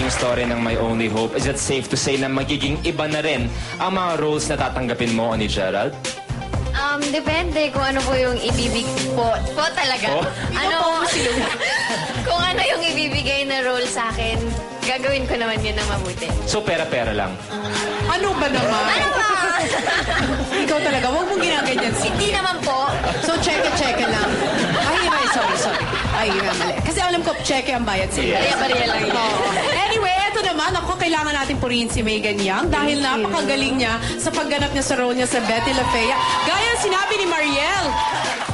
yung story ng My Only Hope, is it safe to say na magiging iba na rin ang mga roles na tatanggapin mo ni Gerald? Depende kung ano po yung ibibig po talaga. Oh? Ano, kung ano yung ibibigay na role sa akin, gagawin ko naman yun ng mabuti. So, pera-pera lang. Ano ba naman? Ano ba? Ikaw talaga, huwag mong ginaganyan. Hindi naman po. So, check lang. Ay, sorry. Ay, mali. Kasi alam ko, check ang bayad sila. Bariya lang yun. Anyway, eto naman, ako, kailangan natin purihin si Megan Yang dahil napakagaling niya sa pagganap niya sa role niya sa Betty La Fea. Gaya sinabi ni Mariel,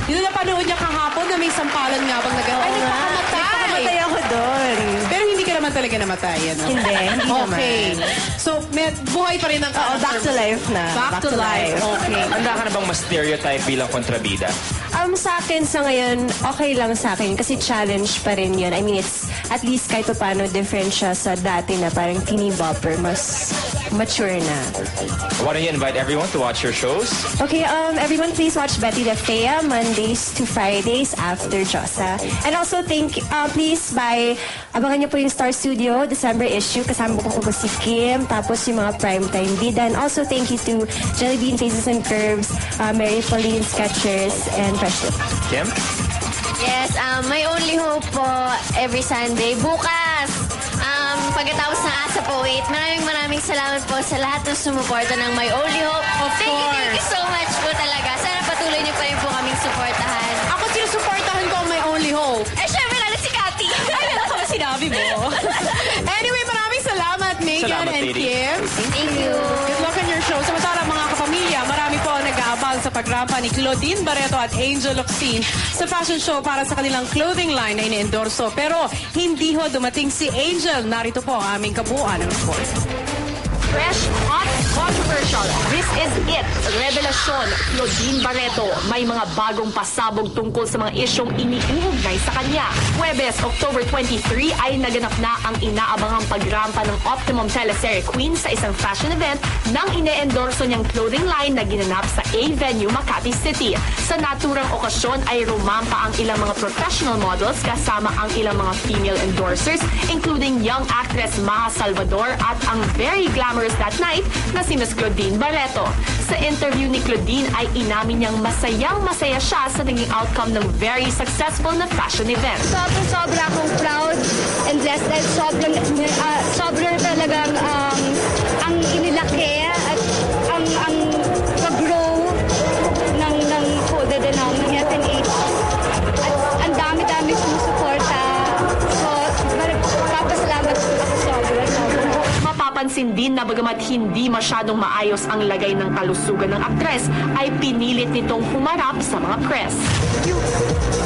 yun na panood niya kahapon na may sampalan nga bang nagawa. Ay, Nagpakamatay ako doon. Pero hindi ka naman talaga namatay, ano? Hindi Okay. naman. So, buhay pa rin ang Back to life na. Back to life. Okay. Handa ka na bang ma-stereotype bilang kontrabida? Sa akin sa ngayon, okay lang sa akin kasi challenge pa rin yun. I mean, it's at least kahit paano different siya sa dati na parang teeny bopper. Mas mature na. Why don't you invite everyone to watch your shows? Okay, everyone please watch Betty La Fea Mondays to Fridays after Josa. And also please abangan niyo po yung Star Studio December issue. Kasama ko po si Kim, tapos yung mga primetime bida. And also thank you to Jellybean Faces and Curves, Mary Pauline Sketchers, and Fresh Look. Kim? Yes, My Only Hope po every Sunday. Bukas, pagkatapos ng Asa po 8, maraming salamat po sa lahat ng sumuporta ng My Only Hope. Thank you so much po talaga. Sana patuloy niyo pa rin po kaming suportahan. Ako sinusuportahan ko ang My Only Hope. Syempre lalo si Cathy. Ay, ano ka ba sinabi mo? Anyway, maraming salamat, Megan Salamat, and lady. Kim. Thank you. Good luck on your show. Samantala, mga kapamilya, marami po ang nag-aabang sa pagrampa ni Claudine Barreto at Angel Locsin sa fashion show para sa kanilang clothing line na ine-endorso. Pero hindi ho dumating si Angel. Narito po ang aming kabuuan ng report. Fresh, hot, controversial. This is it. Revelasyon, Claudine Barreto. May mga bagong pasabog tungkol sa mga isyong iniuugnay sa kanya. Huwebes, October 23 ay naganap na ang inaabangang pagrampa ng Optimum Teleserye Queen sa isang fashion event nang ine-endorso niyang clothing line na ginanap sa A-Venue, Makati City. Sa naturang okasyon ay rumampa ang ilang mga professional models kasama ang ilang mga female endorsers including young actress Maha Salvador at ang very glamorous that night na si Miss Claudine Barreto. Sa interview ni Claudine ay inamin niyang masayang-masaya siya sa naging outcome ng very successful na fashion event. Sobra akong proud and blessed dahil sobrang talagang ang inilaki at ang pag-grow ng coded ng FNH. At ang dami-dami sumusuporta. So, papasalamat ako sobra. Mapapansin din na bagamat hindi masyadong maayos ang lagay ng kalusugan ng aktres, ay pinilit nitong humarap sa mga press.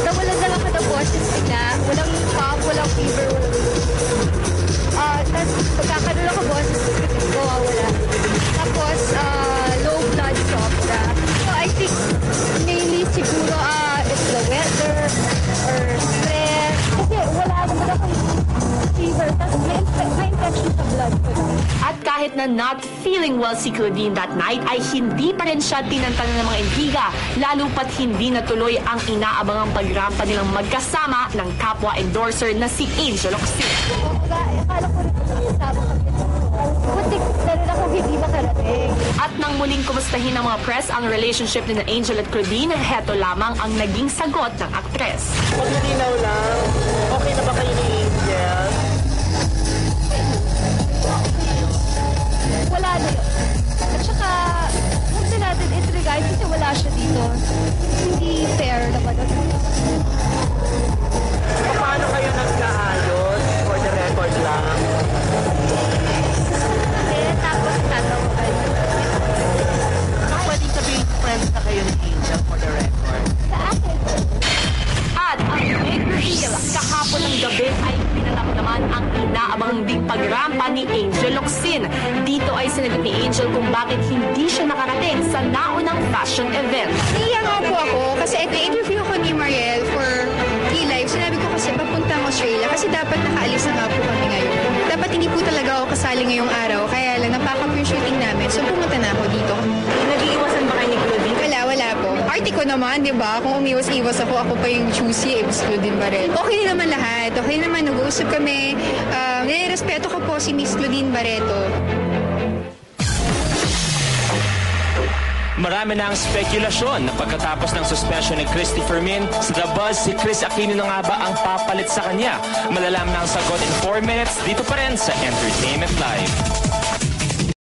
Nawalan na lang ka ng boses bigla. Walang cough, walang fever, tapos pagkakaroon ako boses, wala. Tapos, low blood sobra. So, I think, mainly siguro, it's the weather, or stress. Kasi wala akong fever, tapos may infection sa blood ko. At kahit na not feeling well si Claudine that night, ay hindi pa rin siya tinantanan ng mga intriga, lalo pat hindi natuloy ang inaabangang pagrampa nilang magkasama ng kapwa endorser na si Angel Locsin. Akala ko rin kasama kami. Butik na rin ako hindi makarating. At nang muling kumustahin ng mga press ang relationship ni Angel at Claudine, heto lamang ang naging sagot ng aktres. Pag malinaw lang, okay na ba kayo ni Angel? Wala na yun. At saka, huwag na natin i-regard kasi wala siya dito. Hindi fair naman. Paano kayo nagkaayos? For the record lang. Tapos tatawagan. Pwede sabihin friends na kayo ni Angel for the record. Sa akin. At ang big reveal, kahapon ng gabi ay pinanap naman ang inaabangang ding pagrampa ni Angel Locsin. Dito ay sinagot ni Angel kung bakit hindi siya nakarating sa naunang fashion event. Naiya nga po ako kasi interview ko ni Mariel for T-Live. Sinabi ko kasi papunta ang Australia kasi dapat nakaalis na nga po kami ngayon. Dapat hindi po talaga ako kasali ngayong araw kaya lang napack up yung shooting namin. So pumunta na ako dito. Nag-iiwasan ba kayo ni Claudine? Wala po. Arte ko ko naman, di ba? Kung umiwas-iwas ako pa yung choosy, Miss Claudine Barreto. Okay naman lahat. Okay naman, nag-uusap kami. Nirespeto ko po si Miss Claudine Barreto. Marami na ang spekulasyon na pagkatapos ng suspension ni Christy Fermin, sa The Buzz, si Chris Aquino na nga ba ang papalit sa kanya? Malalaman na ang sagot in 4 minutes dito pa rin sa Entertainment Live.